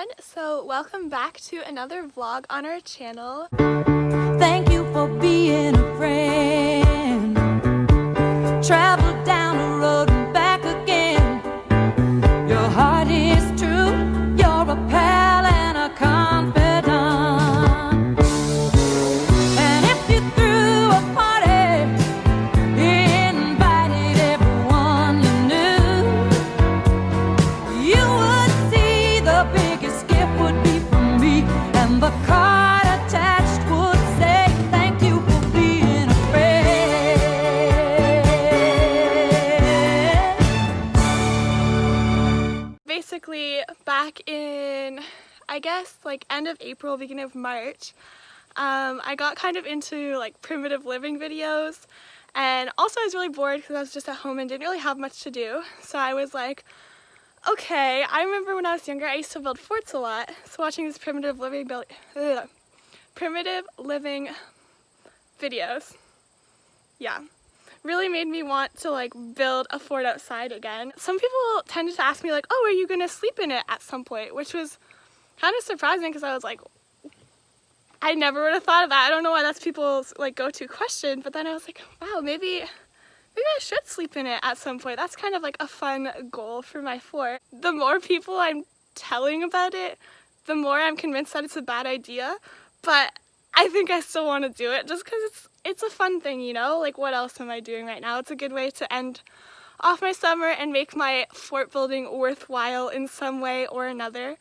everyone, so welcome back to another vlog on our channel. Thank you for being a friend. Travel down the road and back again. Your heart is true, you're a pal and a confidant. And if you threw a party, invited everyone you knew, you would see the biggest gift would be from me, and the card attached would say thank you for being a friend. Basically, back in, I guess, like end of April, beginning of March, I got kind of into like primitive living videos, and also I was really bored because I was just at home and didn't really have much to do. So I was like, okay, I remember when I was younger I used to build forts a lot, so watching these primitive living videos, yeah, really made me want to like build a fort outside again. Some people tended to ask me like, oh, are you gonna sleep in it at some point, which was kind of surprising because I was like, I never would have thought of that. I don't know why that's people's like go-to question, but then I was like, wow, maybe I should sleep in it at some point. That's kind of like a fun goal for my fort. The more people I'm telling about it, the more I'm convinced that it's a bad idea, but I think I still want to do it just because it's a fun thing, you know? Like, what else am I doing right now? It's a good way to end off my summer and make my fort building worthwhile in some way or another.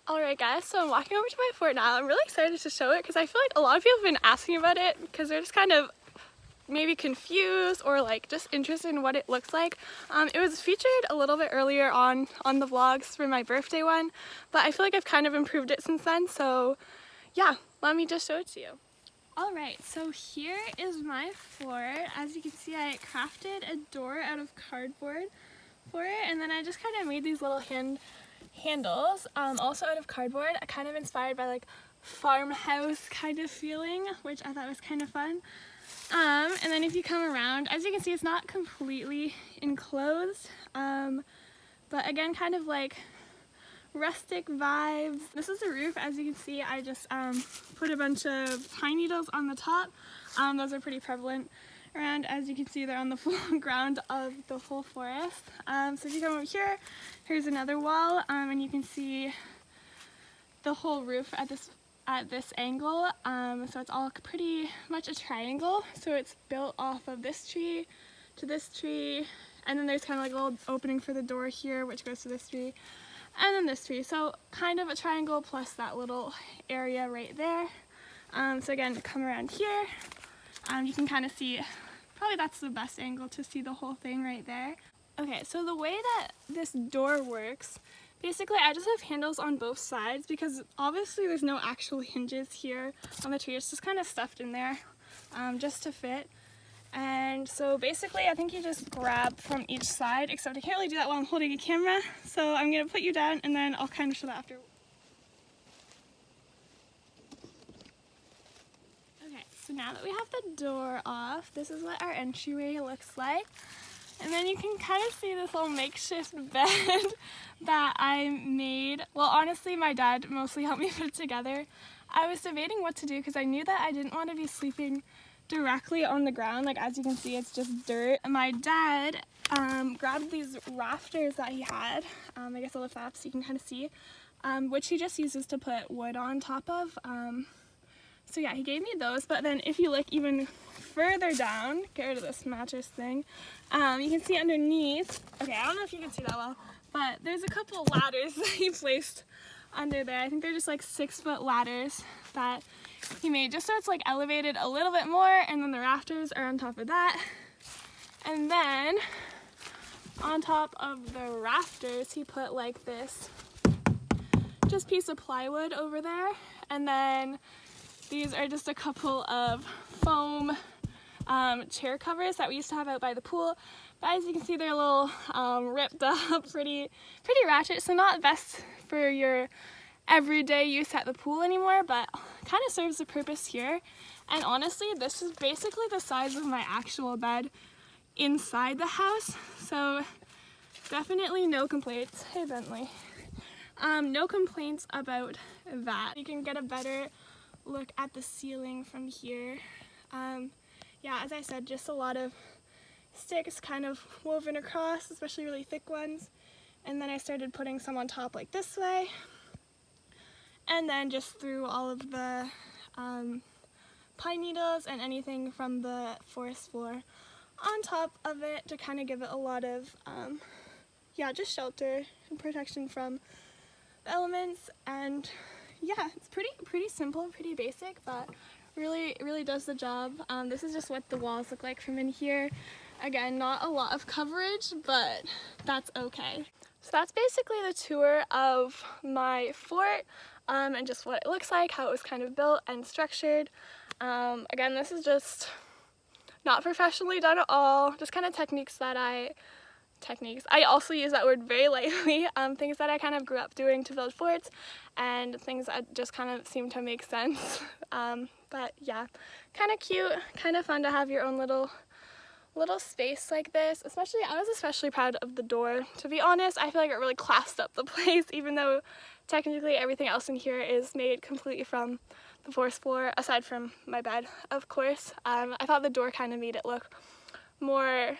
Alright guys, so I'm walking over to my fort now. I'm really excited to show it because I feel like a lot of people have been asking about it because they're just kind of maybe confused or like just interested in what it looks like. It was featured a little bit earlier on the vlogs for my birthday one, but I feel like I've kind of improved it since then, so yeah, let me just show it to you. Alright, so here is my fort. As you can see, I crafted a door out of cardboard for it, and then I just kind of made these little handles, also out of cardboard, kind of inspired by like farmhouse kind of feeling, which I thought was kind of fun. And then if you come around, as you can see, it's not completely enclosed, but again, kind of like rustic vibes. This is the roof. As you can see, I just put a bunch of pine needles on the top. Those are pretty prevalent around. As you can see, they're on the full ground of the whole forest. So if you come over here, here's another wall, and you can see the whole roof at this angle. So it's all pretty much a triangle. So it's built off of this tree to this tree, and then there's kind of like a little opening for the door here, which goes to this tree, and then this tree. So kind of a triangle plus that little area right there. So again, come around here, you can kind of see, probably that's the best angle to see the whole thing right there. Okay, so the way that this door works, basically I just have handles on both sides because obviously there's no actual hinges here on the tree. It's just kind of stuffed in there just to fit. And so basically I think you just grab from each side, except I can't really do that while I'm holding a camera, so I'm going to put you down and then I'll kind of show that after. Okay, so now that we have the door off, this is what our entryway looks like. And then you can kind of see this little makeshift bed that I made. Well, honestly, my dad mostly helped me put it together. I was debating what to do because I knew that I didn't want to be sleeping directly on the ground. Like, as you can see, it's just dirt. My dad grabbed these rafters that he had. I guess I'll lift that up so you can kind of see, which he just uses to put wood on top of. So yeah, he gave me those, but then if you look even further down, get rid of this mattress thing, you can see underneath, okay, I don't know if you can see that well, but there's a couple of ladders that he placed under there. I think they're just like 6-foot ladders that he made just so it's like elevated a little bit more, and then the rafters are on top of that. And then on top of the rafters, he put like this just piece of plywood over there, and then these are just a couple of foam chair covers that we used to have out by the pool. But as you can see, they're a little ripped up, pretty ratchet. So not best for your everyday use at the pool anymore, but kind of serves the purpose here. And honestly, this is basically the size of my actual bed inside the house. So definitely no complaints. Hey Bentley. No complaints about that. You can get a better look at the ceiling from here. Yeah, as I said, just a lot of sticks kind of woven across, especially really thick ones. And then I started putting some on top like this way. And then just threw all of the pine needles and anything from the forest floor on top of it to kind of give it a lot of, yeah, just shelter and protection from the elements. And yeah, it's pretty simple, pretty basic, but really does the job. This is just what the walls look like from in here. Again, not a lot of coverage, but that's okay. So that's basically the tour of my fort, and just what it looks like, how it was kind of built and structured. Again, this is just not professionally done at all, just kind of techniques. I also use that word very lightly, things that I kind of grew up doing to build forts and things that just kind of seem to make sense. But yeah, kind of cute, kind of fun to have your own little space like this. I was especially proud of the door. To be honest, I feel like it really classed up the place, even though technically everything else in here is made completely from the forest floor, aside from my bed, of course. I thought the door kind of made it look more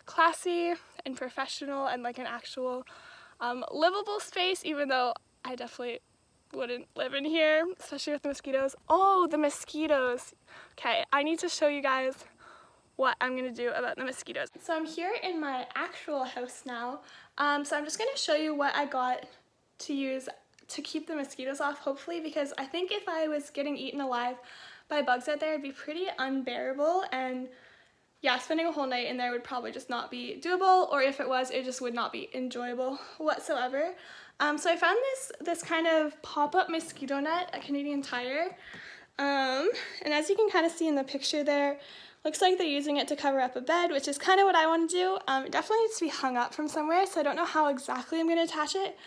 classy and professional and like an actual livable space, even though I definitely wouldn't live in here, especially with the mosquitoes. Oh, the mosquitoes. Okay, I need to show you guys what I'm gonna do about the mosquitoes. So I'm here in my actual house now. So I'm just gonna show you what I got to use to keep the mosquitoes off, hopefully, because I think if I was getting eaten alive by bugs out there, it'd be pretty unbearable, and yeah, spending a whole night in there would probably just not be doable, or if it was, it just would not be enjoyable whatsoever. So I found this kind of pop-up mosquito net at Canadian Tire, and as you can kind of see in the picture there, looks like they're using it to cover up a bed, which is kind of what I want to do. It definitely needs to be hung up from somewhere, so I don't know how exactly I'm going to attach it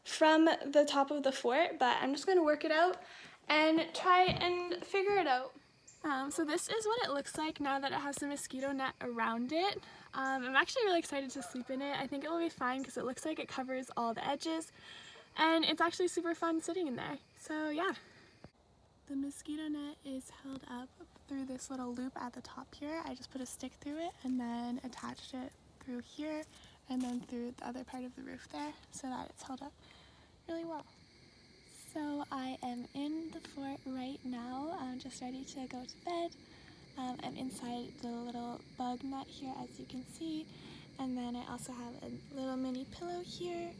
from the top of the fort, but I'm just going to work it out and try and figure it out. So this is what it looks like now that it has the mosquito net around it. I'm actually really excited to sleep in it. I think it will be fine because it looks like it covers all the edges, and it's actually super fun sitting in there. So yeah. The mosquito net is held up through this little loop at the top here. I just put a stick through it and then attached it through here and then through the other part of the roof there so that it's held up really well. So I am in the fort right now. I'm just ready to go to bed. I'm inside the little bug net here, as you can see, and then I also have a little mini pillow here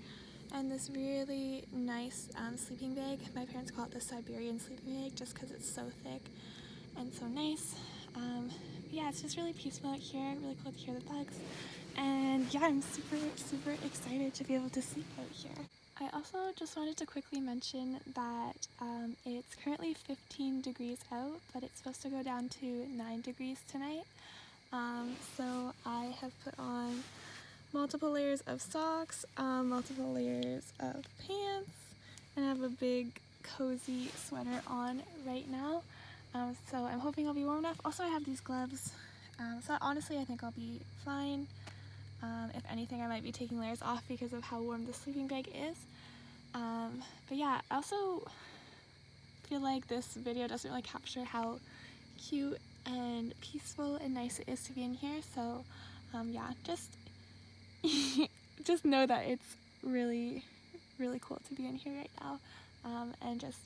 and this really nice sleeping bag. My parents call it the Siberian sleeping bag just because it's so thick and so nice. Yeah, it's just really peaceful out here, really cool to hear the bugs, and yeah, I'm super excited to be able to sleep out here. I also just wanted to quickly mention that it's currently 15 degrees out, but it's supposed to go down to 9 degrees tonight. So I have put on multiple layers of socks, multiple layers of pants, and I have a big cozy sweater on right now. So I'm hoping I'll be warm enough. Also, I have these gloves, so honestly I think I'll be fine. If anything, I might be taking layers off because of how warm the sleeping bag is. But yeah, I also feel like this video doesn't really capture how cute and peaceful and nice it is to be in here. So yeah, just know that it's really cool to be in here right now, and just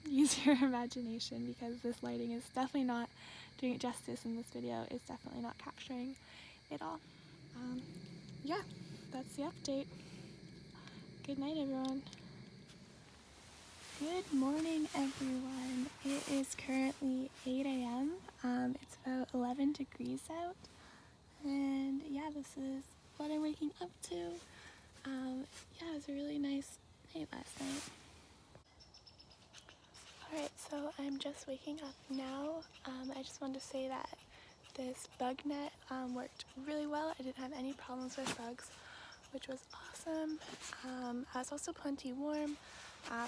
use your imagination because this lighting is definitely not doing it justice, and this video is definitely not capturing it all. Yeah, that's the update. Good night, everyone. Good morning, everyone. It is currently 8 a.m. It's about 11 degrees out, and yeah, this is what I'm waking up to. Yeah, it was a really nice night last night. Alright, so I'm just waking up now. I just wanted to say that this bug net worked really well. I didn't have any problems with bugs, which was awesome. I was also plenty warm.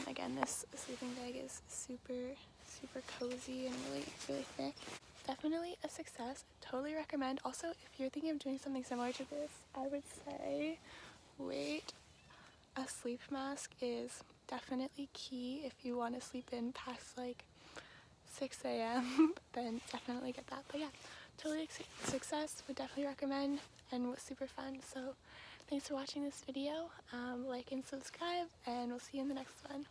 Again, this sleeping bag is super cozy and really thick. Definitely a success. Totally recommend. Also, if you're thinking of doing something similar to this, I would say wait. A sleep mask is definitely key. If you want to sleep in past like 6 a.m. then definitely get that. But yeah, totally success, would definitely recommend, and was super fun. So thanks for watching this video. Like and subscribe, and we'll see you in the next one.